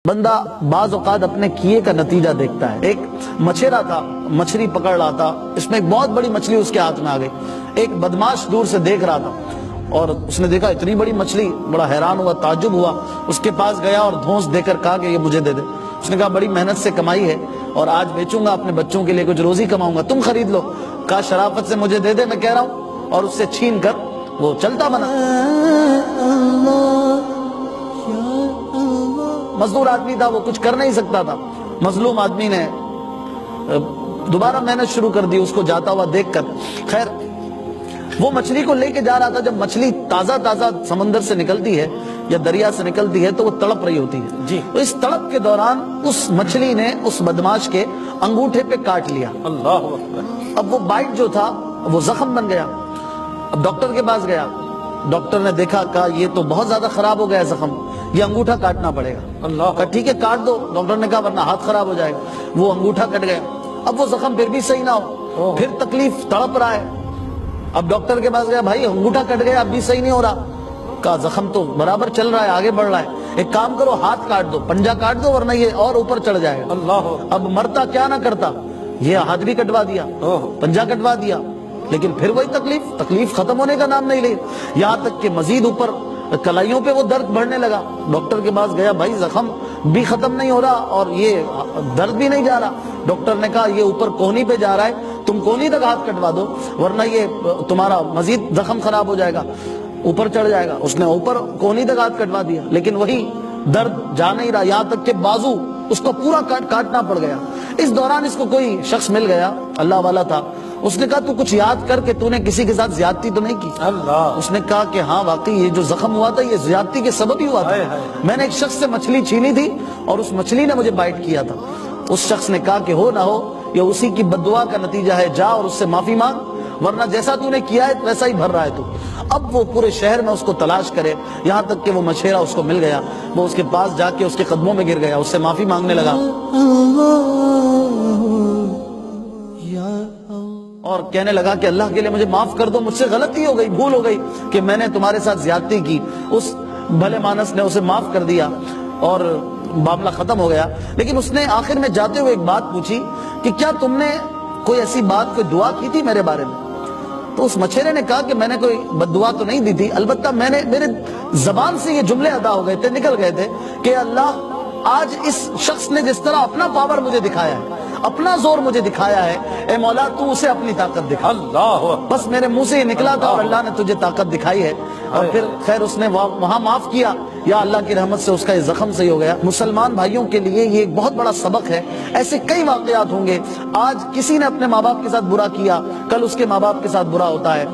بندہ بعض اوقات اپنے کیے کا نتیجہ دیکھتا ہے۔ ایک مچھیرا تھا، مچھلی پکڑ رہا تھا، اس میں ایک بہت بڑی مچھلی اس کے ہاتھ میں آ گئی۔ ایک بدماش دور سے دیکھ رہا تھا اور اس نے دیکھا اتنی بڑی مچھلی، بڑا حیران ہوا، تعجب ہوا، اس کے پاس گیا اور دھونس دے کر کہا کہ یہ مجھے دے دے۔ اس نے کہا بڑی محنت سے کمائی ہے اور آج بیچوں گا، اپنے بچوں کے لیے کچھ روزی کماؤں گا، تم خرید لو۔ کہا شرافت سے مجھے دے دے، میں کہہ رہا ہوں، اور اس سے چھین کر وہ چلتا بنا۔ مزدور آدمی تھا، وہ کچھ کر نہیں سکتا تھا۔ مظلوم آدمی نے دوبارہ محنت شروع کر دی اس کو جاتا ہوا دیکھ کر۔ خیر وہ مچھلی کو لے کے جا رہا تھا۔ جب مچھلی تازہ سمندر سے نکلتی ہے یا دریا سے نکلتی ہے تو وہ تڑپ رہی ہوتی ہے۔ تو اس تڑپ کے دوران اس مچھلی نے اس بدماش کے انگوٹھے پہ کاٹ لیا۔ اللہ اکبر۔ اب وہ بائٹ جو تھا وہ زخم بن گیا۔ اب ڈاکٹر کے پاس گیا، ڈاکٹر نے دیکھا، کہا یہ تو بہت زیادہ خراب ہو گیا زخم، یہ انگوٹھا کاٹنا پڑے گا۔ کہا ٹھیک ہے کاٹ دو۔ ڈاکٹر نے کہا ورنہ ہاتھ خراب ہو جائے گا۔ وہ انگوٹھا کٹ گیا۔ اب وہ زخم پھر بھی صحیح نہ ہو، پھر تکلیف، تڑپ رہا ہے۔ اب ڈاکٹر کے پاس گیا، بھائی انگوٹھا کٹ گیا اب بھی صحیح نہیں ہو رہا۔ کہا زخم تو برابر چل رہا ہے، آگے بڑھ رہا ہے، ایک کام کرو ہاتھ کاٹ دو، پنجہ کاٹ دو ورنہ یہ اور اوپر چڑھ جائے گا۔ اب مرتا کیا نہ کرتا، یہ ہاتھ بھی کٹوا دیا، پنجہ کٹوا دیا، لیکن پھر وہی تکلیف ختم ہونے کا نام نہیں لے، یہاں تک کہ مزید اوپر کلائیوں پہ وہ درد بڑھنے لگا۔ ڈاکٹر کے پاس گیا، بھائی زخم بھی ختم نہیں ہو رہا اور یہ درد بھی نہیں جا رہا۔ ڈاکٹر نے کہا یہ اوپر کونی پہ جا رہا ہے، تم کونی تک ہاتھ کٹوا دو ورنہ یہ تمہارا مزید زخم خراب ہو جائے گا، اوپر چڑھ جائے گا۔ اس نے اوپر کونی تک ہاتھ کٹوا دیا، لیکن وہی درد جا نہیں رہا، یہاں تک کہ بازو اس کو پورا کاٹنا پڑ گیا۔ اس دوران اس کو کوئی شخص مل گیا، اللہ والا تھا، اس نے کہا تو کچھ یاد کر کے تو نے کسی کے ساتھ زیادتی تو نہیں کی؟ اس نے کہا کہ ہاں واقعی یہ جو زخم ہوا تھا یہ زیادتی کے سبب ہی ہوا تھا، میں نے ایک شخص سے مچھلی چھینی تھی اور اس مچھلی نے مجھے بائٹ کیا تھا۔ اس شخص نے کہا کہ ہو نہ ہو یہ اسی کی بددعا کا نتیجہ ہے، جا اور اس سے معافی مانگ ورنہ جیسا تو نے کیا ہے ویسا ہی بھر رہا ہے تو۔ اب وہ پورے شہر میں اس کو تلاش کرے، یہاں تک کہ وہ مچھیرا اس کو مل گیا۔ وہ اس کے پاس جا کے اس کے قدموں میں گر گیا، اس سے معافی مانگنے لگا اور کہنے لگا کہ اللہ کے لیے مجھے معاف کر دو، مجھ سے غلطی ہو گئی، بھول ہو گئی کہ میں نے تمہارے ساتھ زیادتی کی۔ اس بھلے مانس نے اسے معاف کر دیا اور معاملہ ختم ہو گیا۔ لیکن اس نے آخر میں جاتے ہوئے ایک بات پوچھی کہ کیا تم نے کوئی ایسی بات، کوئی دعا کی تھی میرے بارے میں؟ تو اس مچھیرے نے کہا کہ میں نے کوئی بد دعا تو نہیں دی تھی، البتہ میرے زبان سے یہ جملے ادا ہو گئے تھے، نکل گئے تھے کہ اللہ آج اس شخص نے جس طرح اپنا پاور مجھے دکھایا ہے، اپنا زور مجھے دکھایا ہے، اے مولا تو اسے اپنی طاقت دکھا۔ بس میرے منہ سے یہ نکلا تھا اور اللہ نے تجھے طاقت دکھائی ہے۔ اور پھر خیر اس نے وہاں معاف کیا، یا اللہ کی رحمت سے اس کا یہ زخم صحیح ہو گیا۔ مسلمان بھائیوں کے لیے یہ ایک بہت بڑا سبق ہے، ایسے کئی واقعات ہوں گے۔ آج کسی نے اپنے ماں باپ کے ساتھ برا کیا، کل اس کے ماں باپ کے ساتھ برا ہوتا ہے۔